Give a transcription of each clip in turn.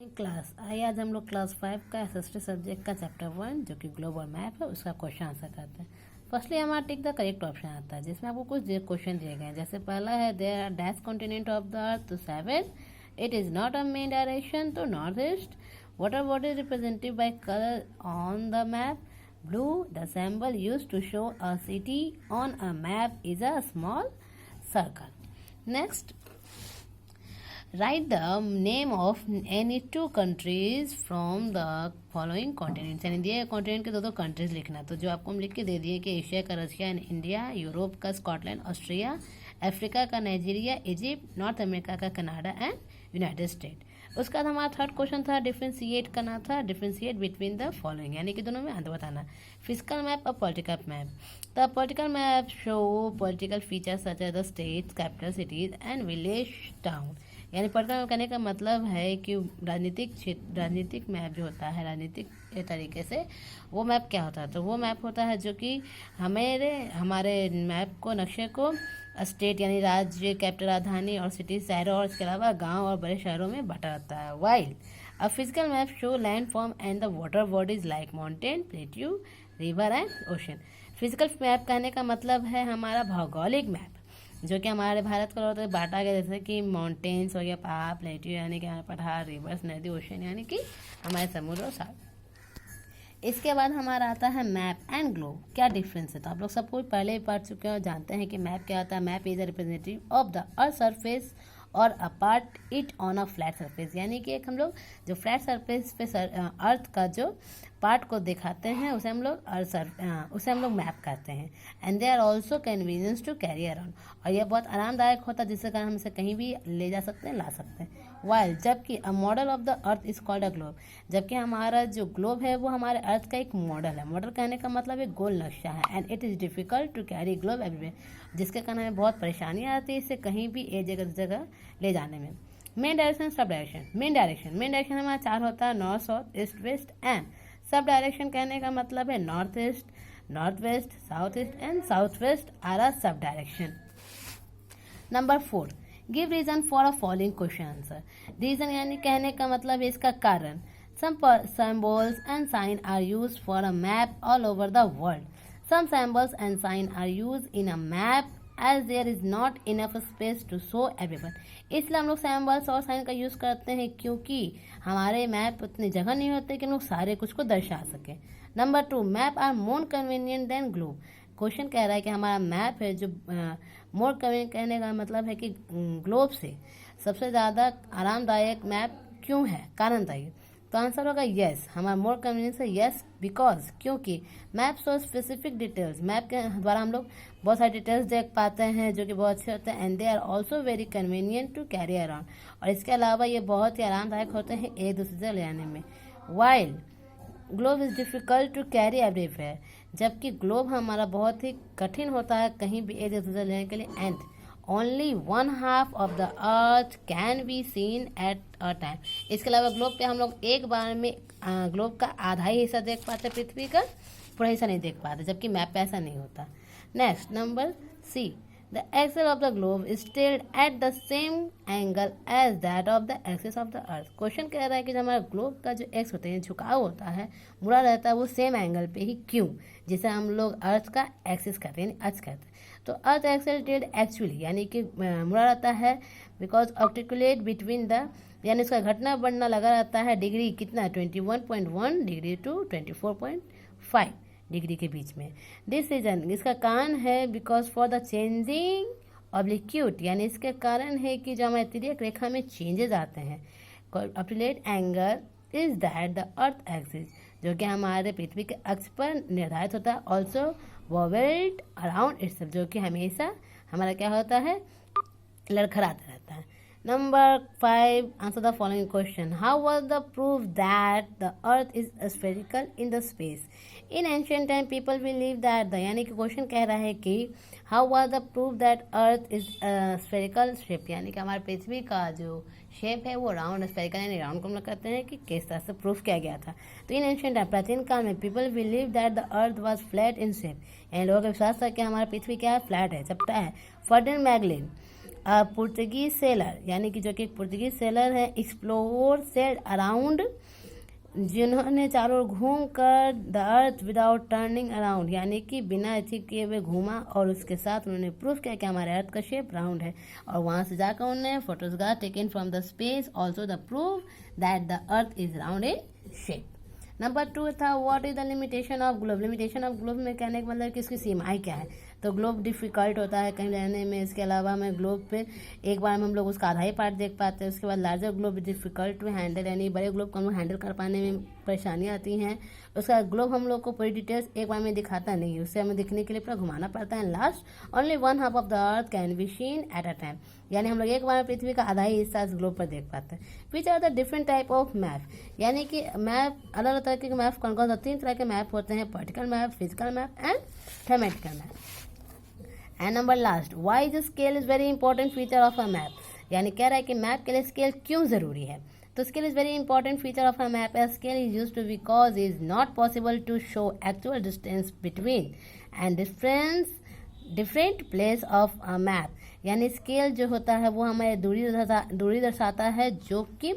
Class आइए आज हम लोग क्लास 5 का एसएसटी सब्जेक्ट का चैप्टर 1 जो कि ग्लोबल मैप है उसका क्वेश्चन आंसर करते हैं। फर्स्टली हमारा टिक द करेक्ट ऑप्शन आता है जिसमें आपको कुछ क्वेश्चन दिए गए हैं। जैसे पहला है there are dash continent of the earth तो 7, it is not a main direction तो north east, water body represented by colour on the map blue, the symbol used to show a city on a map is a small circle. Next, write the name of any two countries from the following continents। यानी दिए continent के दो countries लिखना। तो जो आपको हम लिख के दे दिए कि एशिया का रशिया एंड इंडिया, यूरोप का स्कॉटलैंड ऑस्ट्रिया, अफ्रीका का नाइजीरिया इजिप्ट, नॉर्थ अमेरिका का कनाडा एंड यूनाइटेड स्टेट। उसके बाद हमारा थर्ड क्वेश्चन था डिफ्रेंशिएट करना था, डिफ्रेंशिएट बिटवीन द फॉलोइंग यानी कि दोनों में अंतर बताना। फिजिकल मैप और political map. The political map show political features such as the states, capital cities and village town. यानी पॉलिटिकल कहने का मतलब है कि राजनीतिक मैप जो होता है राजनीतिक तरीके से वो मैप क्या होता है। तो वो मैप होता है जो कि हमारे मैप को नक्शे को स्टेट यानी राज्य, कैपिटल राजधानी और सिटी शहरों और इसके अलावा गांव और बड़े शहरों में बटा रहता है। While a physical map show land form and the water bodies like mountain, plateau, river and ocean. Physical map कहने का मतलब है हमारा भौगोलिक मैप जो कि हमारे भारत को बांटा गया, जैसे कि माउंटेन्स हो गया, पहाड़, प्लेट्यू यानी कि हमारे पठार, रिवर्स, नदी, ओशन यानी कि हमारे समुद्र और सागर। इसके बाद हमारा आता है मैप एंड ग्लोब। क्या डिफरेंस है? तो आप लोग सब कुछ पहले ही पढ़ चुके हैं और जानते हैं कि मैप क्या होता है। Map is a representative of the earth surface और apart it on a flat surface. यानी कि एक हम लोग जो फ्लैट सरफेस पे अर्थ का जो पार्ट को दिखाते हैं उसे हम लोग मैप करते हैं। And they are also convenience to carry around, और यह बहुत आरामदायक होता है जिससे कारण हम इसे कहीं भी ले जा सकते हैं, ला सकते हैं। वाइल जबकि a model of the earth is called a globe, जबकि हमारा जो ग्लोब है वो हमारे अर्थ का एक मॉडल है। मॉडल कहने का मतलब एक गोल नक्शा है। And it is difficult to carry globe everywhere, जिसके कारण हमें बहुत परेशानी आती है इसे कहीं भी एक जगह से जगह ले जाने में। Main direction, sub direction. Main direction हमारा 4 होता है, north, south, east, west and. Sub direction कहने का मतलब है north east, north west, south east and south west are a sub direction. Number 4, give reason for a following question answer. Reason यानी कहने का मतलब है इसका कारण। सम symbols and sign are used for a map all over the world. Some symbols and sign are used in a map as there is not enough space to show everyone. इसलिए हम लोग सैम्बल्स और sign का use करते हैं क्योंकि हमारे map उतनी जगह नहीं होते कि हम लोग सारे कुछ को दर्शा सकें। Number 2, map are more convenient than globe. Question कह रहा है कि हमारा मैप है जो मोर कन्वीनियंट कहने का मतलब है कि ग्लोब से सबसे ज़्यादा आरामदायक मैप क्यों है, कारण बताइए। तो आंसर होगा यस, हमारा मोर कन्वीनियंस है यस बिकॉज, क्योंकि map show specific details. Map के द्वारा हम लोग बहुत सारे डिटेल्स देख पाते हैं जो कि बहुत अच्छे होते हैं। And they are also very convenient to carry around, और इसके अलावा ये बहुत ही आरामदायक होते हैं एक दूसरे से ले जाने में। While globe is difficult to carry everywhere, जबकि ग्लोब हमारा बहुत ही कठिन होता है कहीं भी एक दूसरे से लेने के लिए। And only 1/2 of the earth can be seen at a time. इसके अलावा ग्लोब पे हम लोग एक बार में ग्लोब का आधा ही हिस्सा देख पाते, पृथ्वी का पूरा हिस्सा नहीं देख पाते, जबकि मैप पे ऐसा नहीं होता। Next, number C, the axis of the globe is tilted at the same angle as that of the axis of the earth. Question कह रहा है कि जो हमारा ग्लोब का जो एक्स होता है, झुकाव होता है, मुड़ा रहता है, वो सेम एंगल पे ही क्यों, जिसे हम लोग अर्थ का एक्सिस कहते हैं, यानी अक्ष कहते हैं। तो अर्थ एक्सिस टिल्ड एक्चुअली यानी कि मुड़ा रहता है बिकॉज आर्टिकुलेट बिटवीन द, यानी इसका घटना बढ़ना लगा रहता है डिग्री कितना, 21.1 डिग्री टू 24.5 डिग्री के बीच में। दिस रीजन इसका कारण है बिकॉज फॉर द चेंजिंग ऑब्लिक्यूट, यानी इसके कारण है कि जो हमारे तिर्यक रेखा में चेंजेस आते हैं। ऑप्टिलेट angle is that the earth axis, जो कि हमारे पृथ्वी के अक्ष पर निर्धारित होता है। ऑल्सो वोवेल्ट अराउंड इटसेल्फ, जो कि हमेशा हमारा क्या होता है, लड़खड़ाता रहता है। Number 5, answer the following question. How was the proof that the earth is spherical in the space? In ancient time people believe that the, यानी कि क्वेश्चन कह रहा है कि how was the proof that earth is spherical shape, यानी कि हमारे पृथ्वी का जो शेप है वो राउंड, स्फेरिकल यानी राउंड को हम लोग कहते हैं, कि किस तरह से प्रूफ किया गया था। तो इन एंशियंट टाइम प्राचीन काल में people believe that the earth was flat in shape, यानी लोगों का विश्वास था कि हमारा पृथ्वी क्या है, फ्लैट है, चपटा है। फर्डिनेंड मैगलिन पुर्तगीज सेलर, यानी कि जो कि पुर्तगीज सेलर है, एक्सप्लोर सेड अराउंड, जिन्होंने चारों ओर घूम कर the earth without turning around, यानी कि बिना अचीव किए हुए घूमा और उसके साथ उन्होंने प्रूफ किया कि हमारे अर्थ का शेप राउंड है, और वहाँ से जाकर उन्होंने photograph taken from the space also the proof that the earth is round in shape. Number 2 था what is the limitation of globe. Limitation of globe में कहने का मतलब कि इसकी सीमाएं क्या है। तो ग्लोब डिफ़िकल्ट होता है कहीं रहने में, इसके अलावा हमें ग्लोब पे एक बार में हम लोग उसका आधा ही पार्ट देख पाते हैं। उसके बाद larger globe difficult to handle, यानी बड़े ग्लोब को हम लोग हैंडल कर पाने में परेशानियाँ आती हैं। उसका ग्लोब हम लोग को पूरी डिटेल्स एक बार में दिखाता नहीं है, उससे हमें दिखने के लिए पूरा घुमाना पड़ता है। Last only 1/2 of the earth can be seen at a time, यानी हम लोग एक बार में पृथ्वी का आधा ही हिस्सा इस ग्लोब पर देख पाते हैं। Which are the different type of map, यानी कि मैप अलग अलग तरह के मैप कौन कौन सा, 3 तरह के मैप होते हैं, particle map, physical map and thematical map. And number last, why is scale is very important feature of a map, यानी कह रहा है कि मैप के लिए स्केल क्यों जरूरी है। तो scale is very important feature of a map. A scale is used to because is not possible to show actual distance between and different place of a map, यानी स्केल जो होता है वो हमें दूरी दर्शाता है, जो कि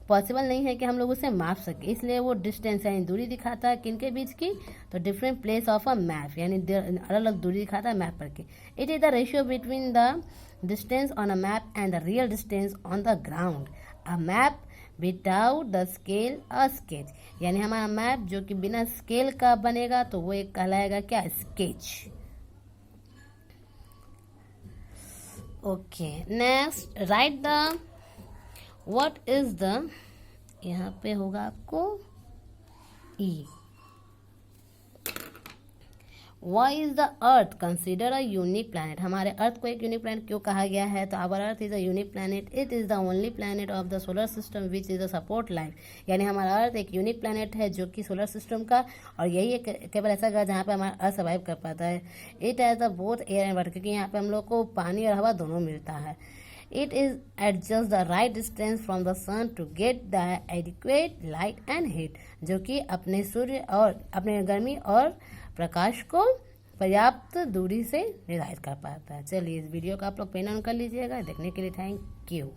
पॉसिबल नहीं है कि हम लोग उसे माप सके, इसलिए वो डिस्टेंस यानी दूरी दिखाता है किनके बीच की, तो different place of a map, यानी अलग अलग दूरी दिखाता है मैप पर की। It is the ratio between the distance on a map and the real distance on the ground. A map without the scale a sketch, यानी हमारा मैप जो कि बिना स्केल का बनेगा तो वो एक कहलाएगा क्या, sketch. Okay, next write the what is the, यहाँ पे होगा आपको E, why is the earth consider a unique planet, हमारे अर्थ को एक यूनिक प्लैनेट क्यों कहा गया है। तो our earth is a unique planet, it is the only planet of the solar system which is the support life, यानी हमारा अर्थ एक यूनिक प्लैनेट है जो कि सोलर सिस्टम का, और यही एक केवल ऐसा ग्रह जहाँ पे हमारा अर्थ सर्वाइव कर पाता है। It has the both air and water, क्योंकि यहाँ पे हम लोग को पानी और हवा दोनों मिलता है। It is at just the right distance from the sun to get the adequate light and heat, जो कि अपने सूर्य और अपने गर्मी और प्रकाश को पर्याप्त दूरी से निर्धारित कर पाता है। चलिए इस वीडियो का आप लोग पेन ऑन कर लीजिएगा। देखने के लिए थैंक यू।